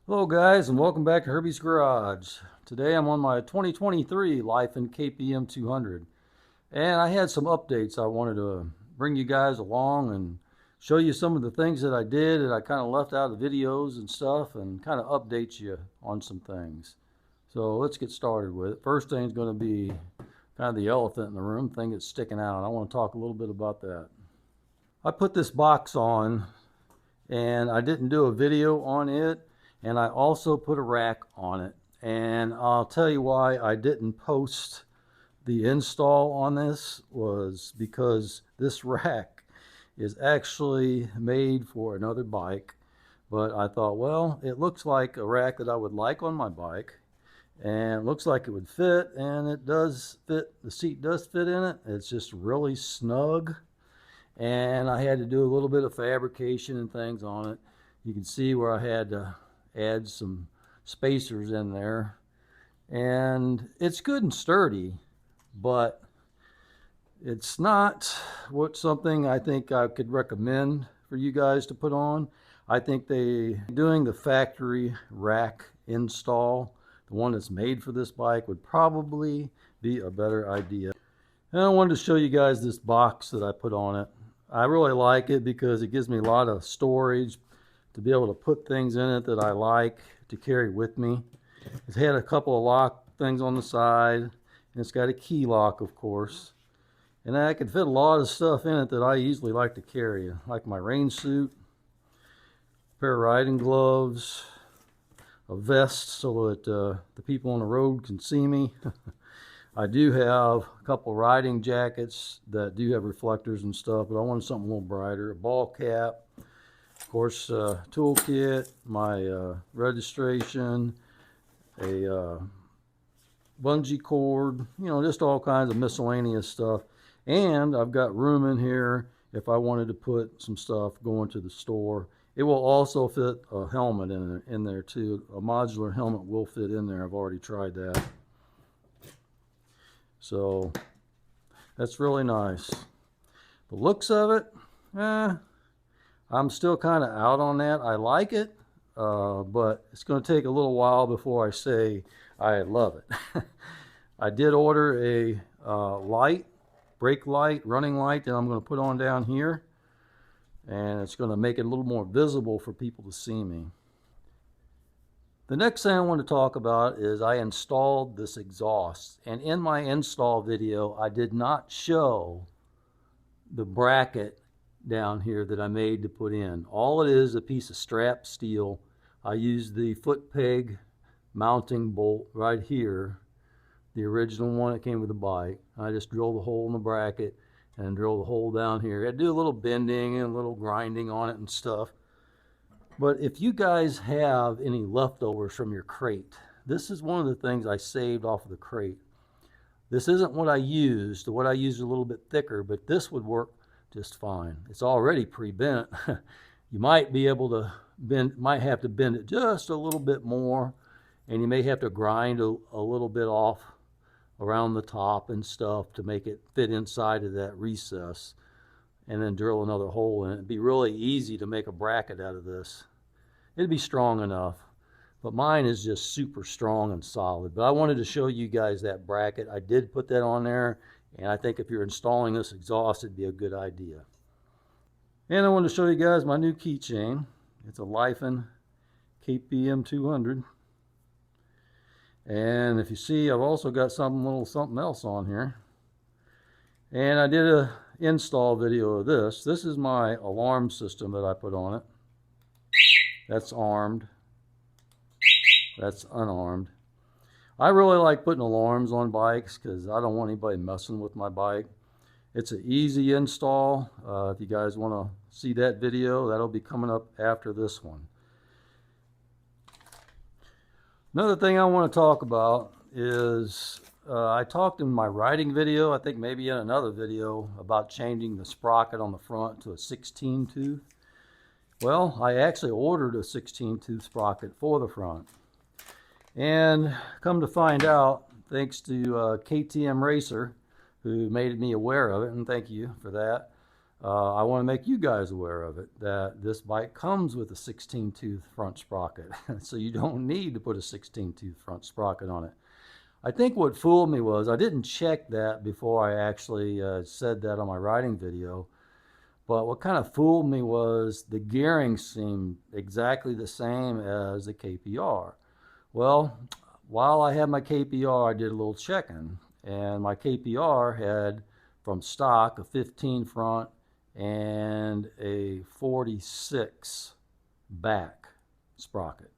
Hello guys, and welcome back to Herbies Garage. Today I'm on my 2023 Life in KPM 200, and I had some updates I wanted to bring you guys along and show you some of the things that I did that I kind of left out of the videos and stuff, and kind of update you on some things. So let's get started with it. First thing is going to be kind of the elephant in the room, thing that's sticking out. I want to talk a little bit about that. I put this box on and I didn't do a video on it, and I also put a rack on it, and I'll tell you why I didn't post the install on this was because this rack is actually made for another bike, but I thought, well, it looks like a rack that I would like on my bike, and it looks like it would fit, and it does fit. The seat does fit in it. It's just really snug, and I had to do a little bit of fabrication and things on it. You can see where I had to add some spacers in there, and it's good and sturdy, but it's not something I think I could recommend for you guys to put on. I think doing the factory rack install, the one that's made for this bike, would probably be a better idea. And I wanted to show you guys this box that I put on it. I really like it because it gives me a lot of storage to be able to put things in it that I like to carry with me. It's had a couple of lock things on the side, and it's got a key lock, of course. And I can fit a lot of stuff in it that I usually like to carry, like my rain suit, a pair of riding gloves, a vest so that the people on the road can see me. I do have a couple riding jackets that do have reflectors and stuff, but I wanted something a little brighter. A ball cap, of course, toolkit, my registration, a bungee cord, just all kinds of miscellaneous stuff. And I've got room in here if I wanted to put some stuff going to the store. It will also fit a helmet in there too. A modular helmet will fit in there. I've already tried that. So that's really nice. The looks of it, I'm still kind of out on that. I like it, but it's going to take a little while before I say I love it. I did order a brake light, running light that I'm going to put on down here, and it's going to make it a little more visible for people to see me. The next thing I want to talk about is I installed this exhaust, and in my install video I did not show the bracket down here that I made to put in. All it is a piece of strap steel. I used the foot peg mounting bolt right here, the original one that came with the bike. I just drilled a hole in the bracket and drilled a hole down here. I do a little bending and a little grinding on it and stuff. But if you guys have any leftovers from your crate, this is one of the things I saved off of the crate. This isn't what I used. What I used is a little bit thicker, but this would work just fine. It's already pre-bent. You might be able to might have to bend it just a little bit more, and you may have to grind a little bit off around the top and stuff to make it fit inside of that recess, and then drill another hole in it. It'd be really easy to make a bracket out of this. It'd be strong enough, but mine is just super strong and solid. But I wanted to show you guys that bracket. I did put that on there, and I think if you're installing this exhaust, it'd be a good idea. And I want to show you guys my new keychain. It's a Lifen KPM 200. And if you see, I've also got something else on here. And I did a install video of this. This is my alarm system that I put on it. That's armed. That's unarmed. I really like putting alarms on bikes because I don't want anybody messing with my bike. It's an easy install. If you guys want to see that video, that'll be coming up after this one. Another thing I want to talk about is I talked in my riding video, I think maybe in another video, about changing the sprocket on the front to a 16 tooth. Well, I actually ordered a 16 tooth sprocket for the front. And come to find out, thanks to KTM Racer, who made me aware of it, and thank you for that. I want to make you guys aware of it, that this bike comes with a 16-tooth front sprocket. So you don't need to put a 16-tooth front sprocket on it. I think what fooled me was I didn't check that before I actually said that on my riding video. But what kind of fooled me was the gearing seemed exactly the same as the KPR. Well, while I had my KPR, I did a little checking, and my KPR had from stock a 15 front and a 46 back sprocket.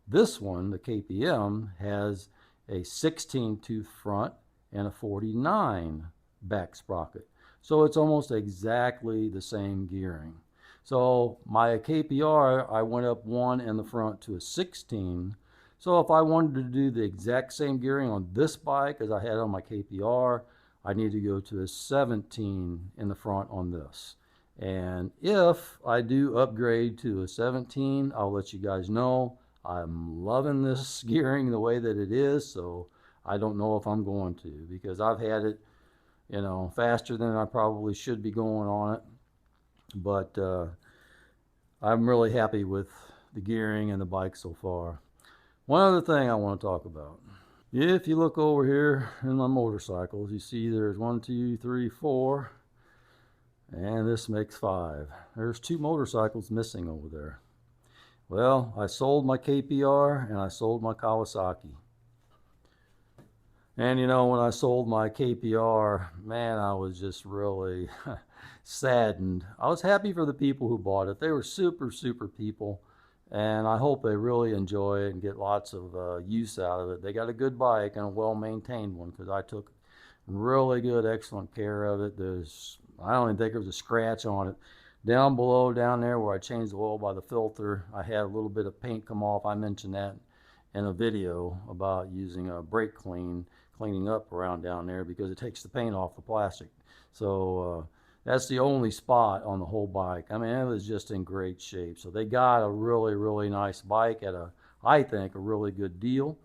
This one, the KPM, has a 16 tooth front and a 49 back sprocket. So it's almost exactly the same gearing. So my KPR, I went up one in the front to a 16. So if I wanted to do the exact same gearing on this bike as I had on my KPR, I need to go to a 17 in the front on this. And if I do upgrade to a 17, I'll let you guys know. I'm loving this gearing the way that it is, so I don't know if I'm going to, because I've had it, faster than I probably should be going on it. But I'm really happy with the gearing and the bike so far. One other thing I want to talk about. If you look over here in my motorcycles, you see there's 1, 2, 3, 4, and this makes 5. There's 2 motorcycles missing over there. Well, I sold my KPR and I sold my Kawasaki. And when I sold my KPR, man, I was just really saddened. I was happy for the people who bought it. They were super, super people. And I hope they really enjoy it and get lots of use out of it. They got a good bike and a well-maintained one, because I took really good, excellent care of it. I don't even think there was a scratch on it. Down below, down there where I changed the oil by the filter, I had a little bit of paint come off. I mentioned that in a video about using a brake cleaning up around down there, because it takes the paint off the plastic. So that's the only spot on the whole bike. I mean, it was just in great shape. So they got a really, really nice bike at I think, a really good deal.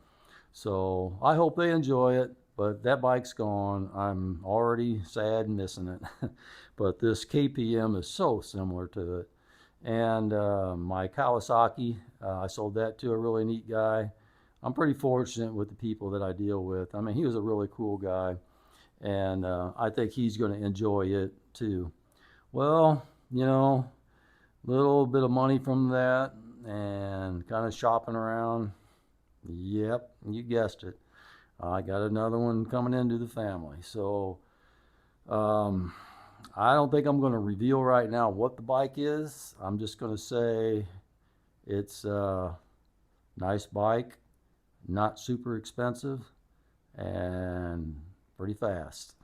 So I hope they enjoy it. But that bike's gone. I'm already sad and missing it. But this KPM is so similar to it. And my Kawasaki, I sold that to a really neat guy. I'm pretty fortunate with the people that I deal with. I mean, he was a really cool guy. And I think he's going to enjoy it too. Well, little bit of money from that and kind of shopping around. Yep, you guessed it. I got another one coming into the family. So I don't think I'm going to reveal right now what the bike is. I'm just going to say it's a nice bike, not super expensive, and pretty fast.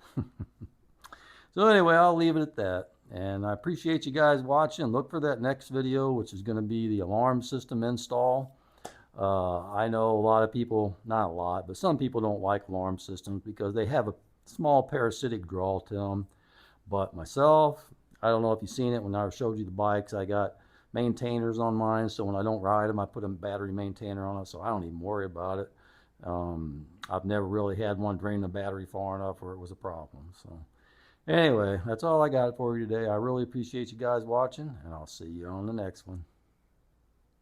So anyway, I'll leave it at that. And I appreciate you guys watching. Look for that next video, which is going to be the alarm system install. I know a lot of people, not a lot, but some people don't like alarm systems because they have a small parasitic draw to them. But myself, I don't know if you've seen it when I showed you the bikes. I got maintainers on mine, so when I don't ride them, I put a battery maintainer on it, so I don't even worry about it. I've never really had one drain the battery far enough where it was a problem. So anyway, that's all I got for you today. I really appreciate you guys watching, and I'll see you on the next one.